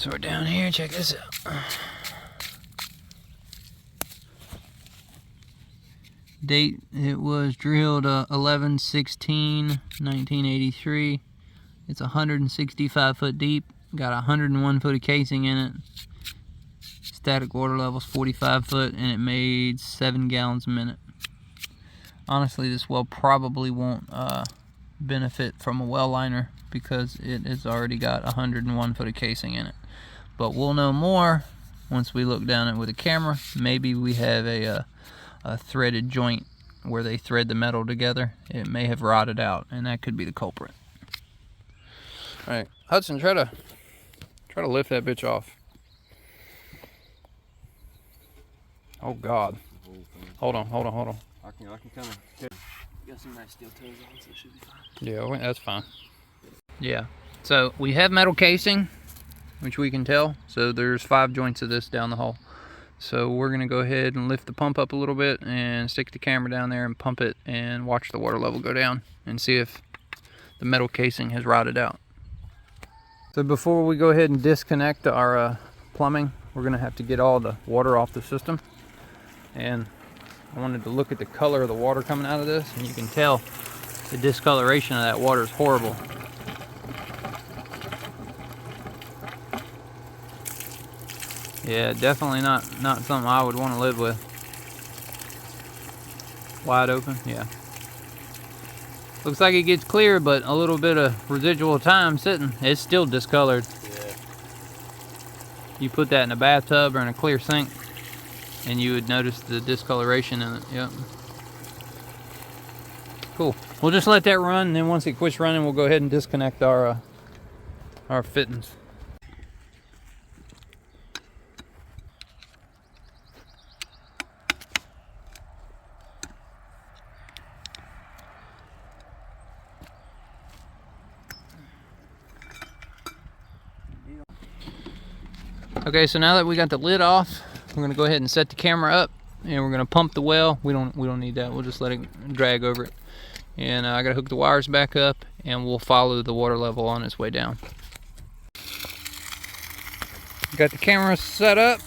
So we're down here, check this out. Date, it was drilled 11/16/1983. It's 165 foot deep, got 101 foot of casing in it. Static water level's 45 foot, and it made 7 gallons a minute. Honestly, this well probably won't benefit from a well liner because it has already got 101 foot of casing in it. But we'll know more once we look down it with a camera. Maybe we have a threaded joint where they thread the metal together. It may have rotted out, and that could be the culprit. All right, Hudson, try to lift that bitch off. Oh God! Hold on. I can kind of. Got some nice steel toes on, so it should be fine. Yeah, that's fine. Yeah. So we have metal casing, which we can tell. So there's 5 joints of this down the hole. So we're gonna go ahead and lift the pump up a little bit and stick the camera down there and pump it and watch the water level go down and see if the metal casing has rotted out. So before we go ahead and disconnect our plumbing, we're gonna have to get all the water off the system. And I wanted to look at the color of the water coming out of this, and you can tell the discoloration of that water is horrible. Yeah, definitely not something I would want to live with. Wide open, yeah. Looks like it gets clear, but a little bit of residual time sitting, it's still discolored. Yeah. You put that in a bathtub or in a clear sink, and you would notice the discoloration in it. Yep. Cool. We'll just let that run, and then once it quits running, we'll go ahead and disconnect our fittings. Okay, so now that we got the lid off, we're gonna go ahead and set the camera up, and we're gonna pump the well. We don't need that. We'll just let it drag over it. And I gotta hook the wires back up, and we'll follow the water level on its way down. Got the camera set up.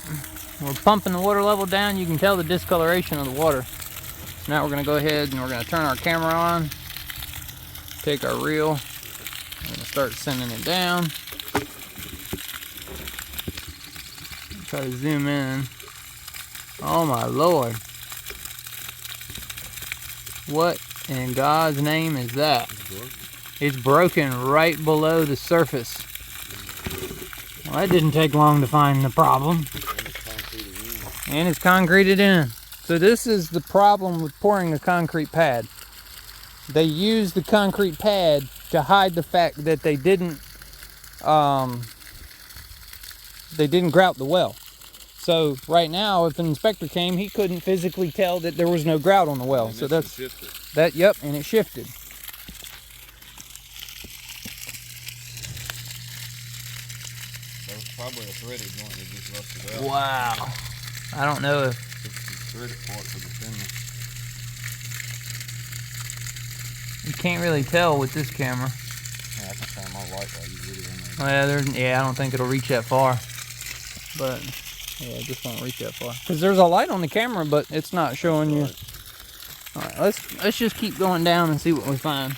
We're pumping the water level down. You can tell the discoloration of the water. So now we're gonna go ahead and we're gonna turn our camera on. Take our reel. We're gonna start sending it down. Try to zoom in. Oh my Lord. What in God's name is that? It's broken right below the surface. Well, that didn't take long to find the problem. And it's concreted in. So this is the problem with pouring a concrete pad. They use the concrete pad to hide the fact that they didn't grout the well. So right now, if an inspector came, he couldn't physically tell that there was no grout on the well. So that's that. Yep, and it shifted. That was probably a threaded joint that just rusted out. Wow. I don't know if It's the threaded part for the thinner. you can't really tell with this camera. Yeah, I can shine my light while you video on Well, yeah, I don't think it'll reach that far. But yeah, it just won't reach that far. Because there's a light on the camera, but it's not showing you. All right, let's just keep going down and see what we find.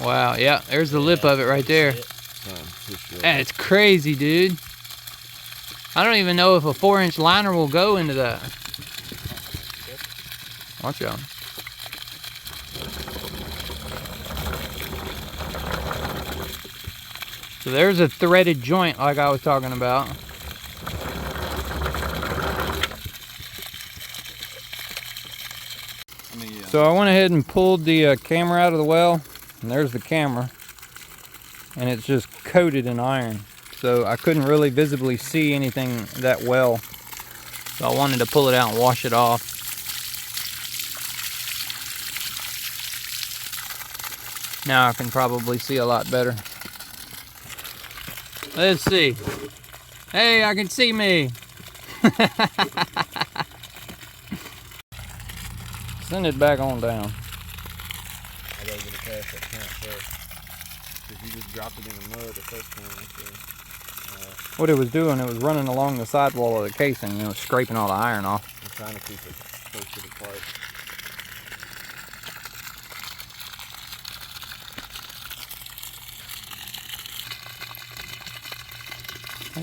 Wow, yeah, there's the lip of it right there. That's crazy, dude. I don't even know if a 4-inch liner will go into that. Watch out. So there's a threaded joint like I was talking about. So I went ahead and pulled the camera out of the well, and there's the camera, and it's just coated in iron. So I couldn't really visibly see anything that well. So I wanted to pull it out and wash it off. Now I can probably see a lot better. Let's see. Hey, I can see me. Send it back on down. I gotta get it past that camp first. Because you just dropped it in the mud the first time. What it was doing, it was running along the sidewall of the casing, and it was scraping all the iron off. I'm trying to keep it close to the pipe.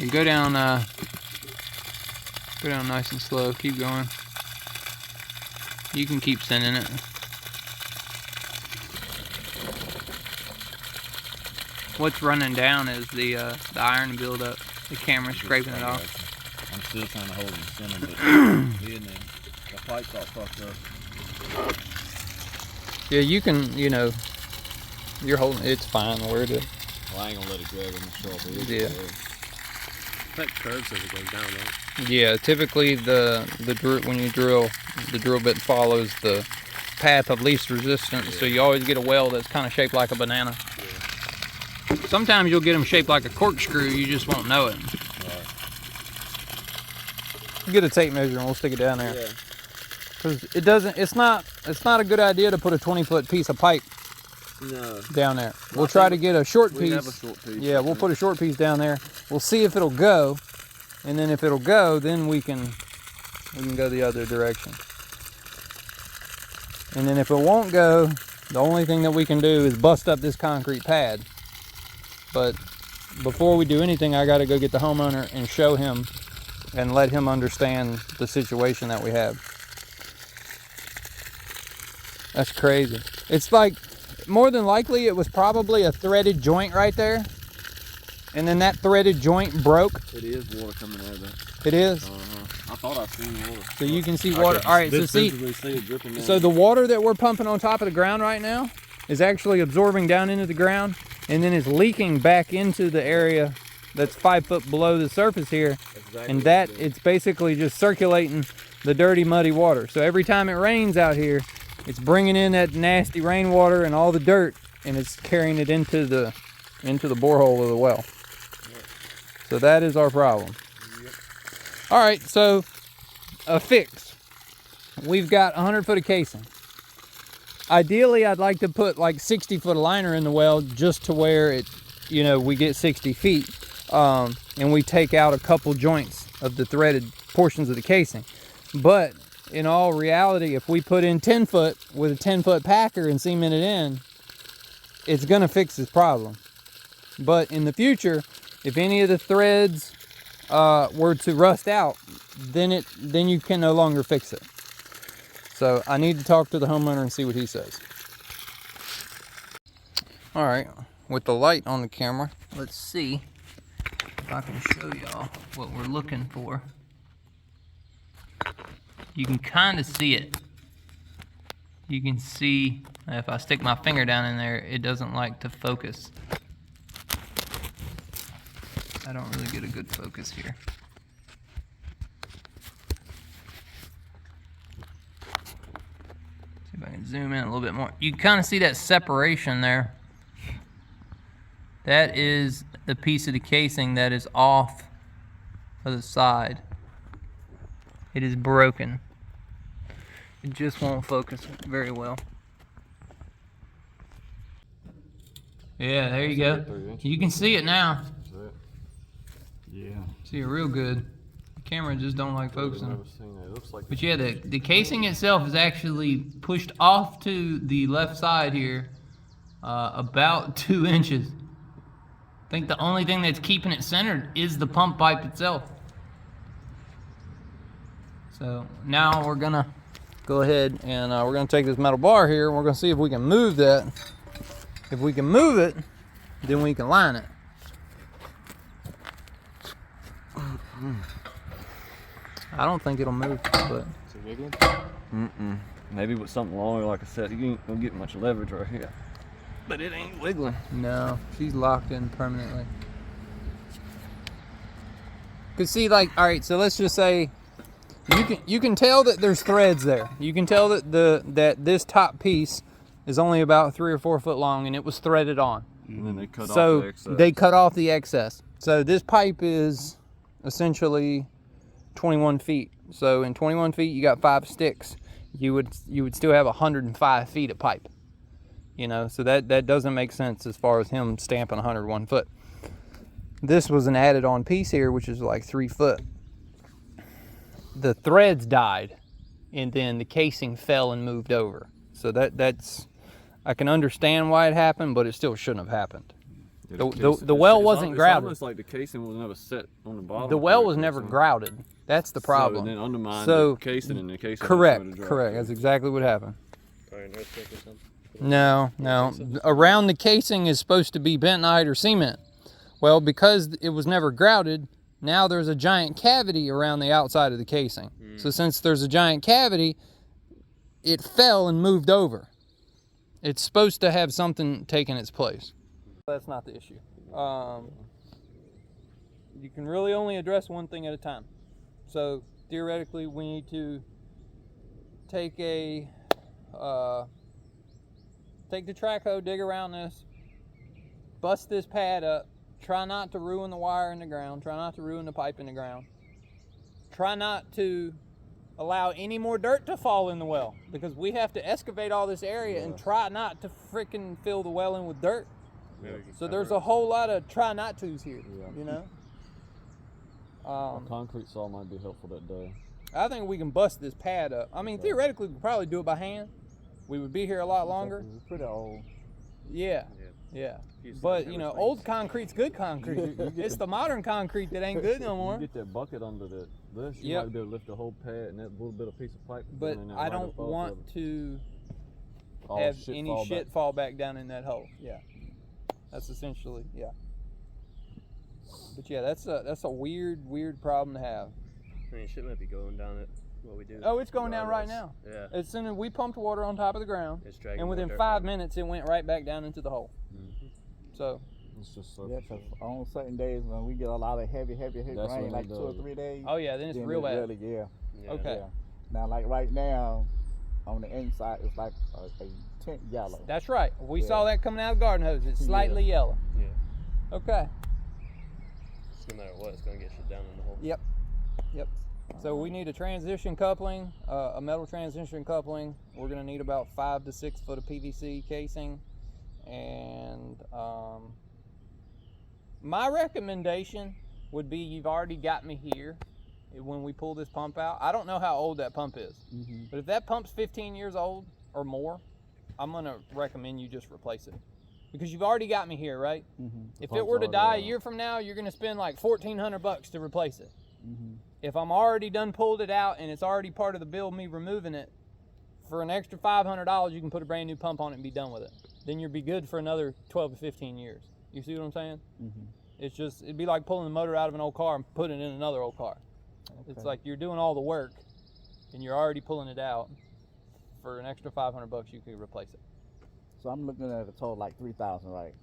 You go down nice and slow. Keep going. You can keep sending it. What's running down is the iron buildup. The camera's scraping it off. I'm still trying to hold it center, but the pipe's all fucked up. Yeah, you can, you know, you're holding. It's fine where it is. Well, I ain't gonna let it drag on the shelf. Yeah. That curve says it goes down, right? Yeah, typically when you drill, the drill bit follows the path of least resistance, Yeah. so you always get a well that's kind of shaped like a banana. Yeah. Sometimes you'll get them shaped like a corkscrew, you just won't know it. Right. Get a tape measure and we'll stick it down there. Yeah. Because it's not a good idea to put a 20-foot piece of pipe No. down there. We'll try to get a short We piece. have a short piece. Yeah, we'll put a short piece down there. We'll see if it'll go, and then if it'll go, then we can go the other direction. And then if it won't go, the only thing that we can do is bust up this concrete pad. But before we do anything, I got to go get the homeowner and show him and let him understand the situation that we have. That's crazy. It's like, more than likely, it was probably a threaded joint right there. And then that threaded joint broke. It is water coming out of that. It is. I thought I seen water. So you can see water. All right, so see, it dripping down. so the water that we're pumping on top of the ground right now is actually absorbing down into the ground, and then is leaking back into the area that's 5 foot below the surface here. Exactly. And that, it's basically just circulating the dirty, muddy water. So every time it rains out here, it's bringing in that nasty rainwater and all the dirt, and it's carrying it into the borehole of the well. So that is our problem. Yep. All right, so a fix. We've got 100 foot of casing. Ideally, I'd like to put like 60 foot of liner in the well, just to where it, you know, we get 60 feet, and we take out a couple joints of the threaded portions of the casing. But in all reality, if we put in 10 foot with a 10 foot packer and cement it in, it's gonna fix this problem. But in the future, if any of the threads were to rust out, then you can no longer fix it. So I need to talk to the homeowner and see what he says. All right, with the light on the camera, let's see if I can show y'all what we're looking for. You can kind of see it. You can see, if I stick my finger down in there, it doesn't like to focus. I don't really get a good focus here. See if I can zoom in a little bit more. You can kind of see that separation there. That is the piece of the casing that is off of the side. It is broken. It just won't focus very well. Yeah, there you go. You can see it now. Yeah. See it real good. The camera just don't like focusing. I've never seen that. It looks like. But yeah, the casing itself is actually pushed off to the left side here about 2 inches. I think the only thing that's keeping it centered is the pump pipe itself. So now we're gonna go ahead and we're gonna take this metal bar here and we're gonna see if we can move that. If we can move it, then we can line it. I don't think it'll move, but. Is it wiggling? Maybe with something longer, like I said, you ain't gonna get much leverage right here. But it ain't wiggling. No, she's locked in permanently. Cause see, like, all right, so let's just say you can tell that there's threads there. You can tell that that this top piece is only about 3 or 4 foot long, and it was threaded on. And then they cut off So the excess. they cut off the excess. So this pipe is essentially 21 feet. So in 21 feet, you got 5 sticks. you would still have 105 feet of pipe. You know, so that doesn't make sense as far as him stamping 101 foot. This was an added on piece here, which is like 3 foot. The threads died, and then the casing fell and moved over. So that's, I can understand why it happened, but it still shouldn't have happened. The well wasn't grouted. It's almost like the casing was never set on the bottom. The well was never grouted. That's the problem. So then undermined the casing, and the casing. Correct. That's exactly what happened. No. Around the casing is supposed to be bentonite or cement. Well, because it was never grouted, now there's a giant cavity around the outside of the casing. So since there's a giant cavity, it fell and moved over. It's supposed to have something taking its place. That's not the issue. You can really only address one thing at a time. So theoretically, we need to take the track hoe, dig around this, bust this pad up, try not to ruin the wire in the ground, try not to ruin the pipe in the ground, try not to allow any more dirt to fall in the well, because we have to excavate all this area and try not to freaking fill the well in with dirt. So there's a whole lot of try not to's here, you know. A concrete saw might be helpful that day. I think we can bust this pad up. I mean, theoretically, we could probably do it by hand. We would be here a lot longer. It's pretty old. Yeah. But, you know, old concrete's good concrete. It's the modern concrete that ain't good no more. You get that bucket under this, you might be able to lift the whole pad and that little bit of piece of pipe. But I don't want to have any shit fall back down in that hole. Yeah. That's essentially, But yeah, that's a weird problem to have. I mean, shit might be going down at what we do. Oh, it's going down right now. Yeah. As soon as we pumped water on top of the ground, It's dragging and within more dirt 5 down. minutes, it went right back down into the hole. So, It's just Yeah, because on certain days when we get a lot of heavy That's rain, when like it 2 or does. 3 days. oh yeah, then it's real bad. Really, Yeah. Okay. Yeah. Now, like right now, on the inside, it's like a tint yellow. That's right. We Yeah. saw that coming out of the garden hose. It's slightly yellow. Yeah. Okay. No matter what, it's gonna get shit down in the hole. Yep. So we need a transition coupling, a metal transition coupling. We're gonna need about 5 to 6 foot of PVC casing, and my recommendation would be, you've already got me here when we pull this pump out. I don't know how old that pump is, but if that pump's 15 years old or more, I'm gonna recommend you just replace it, because you've already got me here, right? If it were to die a year from now, you're gonna spend like $1,400 to replace it. If I'm already done pulled it out and it's already part of the bill of me removing it, for an extra $500, you can put a brand new pump on it and be done with it. Then you'll be good for another 12 to 15 years. You see what I'm saying? It's just, it'd be like pulling the motor out of an old car and putting it in another old car. It's like you're doing all the work and you're already pulling it out. For an extra $500, you could replace it. So I'm looking at a total like 3,000, right?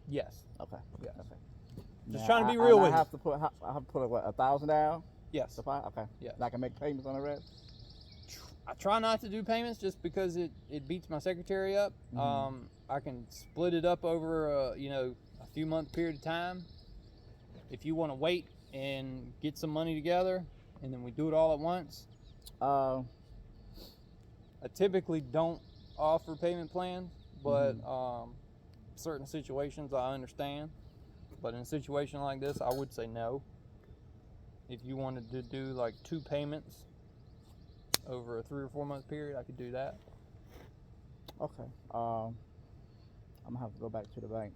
Yes. Okay. Yes. Okay. Just Now, trying to be real with I you. have to put what, 1,000 down? Yes. Okay. Yes. And I can make payments on the rest? I try not to do payments just because it beats my secretary up. I can split it up over a few month period of time. If you want to wait and get some money together and then we do it all at once. I typically don't offer payment plans, but certain situations I understand. But in a situation like this, I would say no. If you wanted to do like 2 payments over a 3 or 4 month period, I could do that. Okay. I'm gonna have to go back to the bank.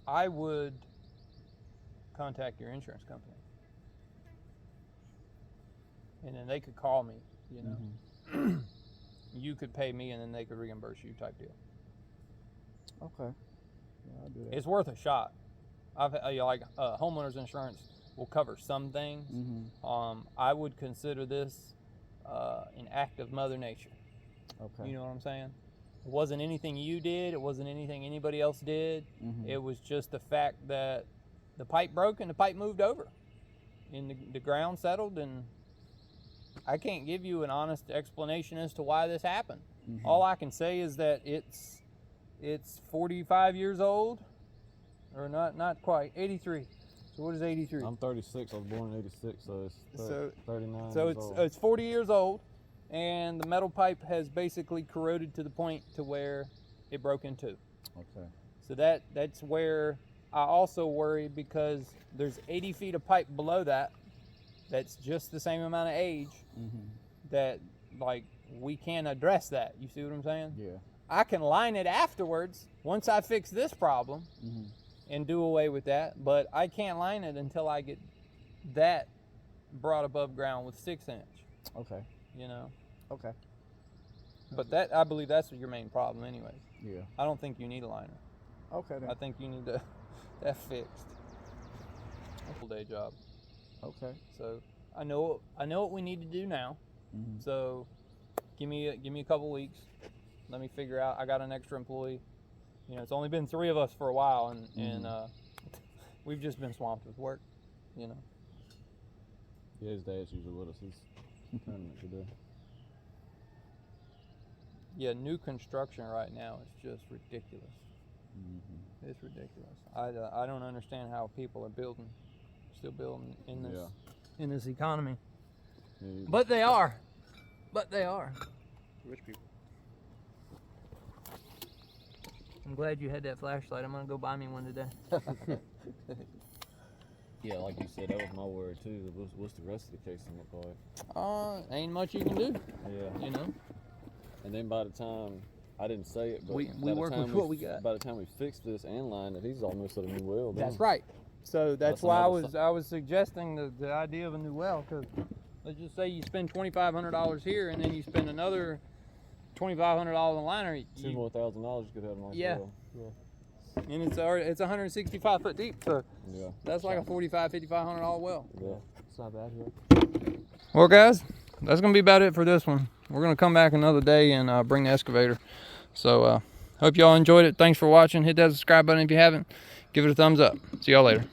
I would contact your insurance company, and then they could call me. You could pay me, and then they could reimburse you, type deal. Okay. Yeah, I'll do that. It's worth a shot. Homeowners insurance will cover some things. I would consider this an act of Mother Nature. Okay. You know what I'm saying? It wasn't anything you did. It wasn't anything anybody else did. It was just the fact that the pipe broke and the pipe moved over, and the ground settled, and I can't give you an honest explanation as to why this happened. All I can say is that it's 45 years old, or not quite, 83. So what is 83? I'm 36. I was born in 86, so it's So- 39 So years old. it's 40 years old, and the metal pipe has basically corroded to the point to where it broke in two. Okay. So that's where I also worry, because there's 80 feet of pipe below that that's just the same amount of age that, like, we can't address that. You see what I'm saying? Yeah. I can line it afterwards once I fix this problem and do away with that, but I can't line it until I get that brought above ground with 6-inch, Okay. you know? Okay. But that, I believe that's your main problem anyways. Yeah. I don't think you need a liner. Okay then. I think you need that fixed. Full day job. Okay. So I know what we need to do now. So give me a couple weeks. Let me figure out. I got an extra employee. You know, it's only been 3 of us for a while, and we've just been swamped with work. You know. Yeah, his dad's usually with us. He's permanent today. Yeah, new construction right now is just ridiculous. It's ridiculous. I don't understand how people are still building in this economy. Yeah, But they are. Rich people. I'm glad you had that flashlight. I'm gonna go buy me one today. yeah, like you said, that was my word too. What's the rest of the casing look like? Ain't much you can do. Yeah. You know. And then by the time, I didn't say it, but We by the work time with what we got. By the time we fix this and line it, he's almost at a new well. That's right. So that's That's why another I was suggesting the idea of a new well, because let's just say you spend $2,500 here, and then you spend another $2,500 on liner. $2,000 more you could have a nice Yeah. well. And it's 165 foot deep, so Yeah. that's like a $4,500-$5,500 well. Yeah. It's not bad here. Well, guys, that's gonna be about it for this one. We're gonna come back another day and bring the excavator. So hope y'all enjoyed it. Thanks for watching. Hit that subscribe button if you haven't. Give it a thumbs up. See y'all later.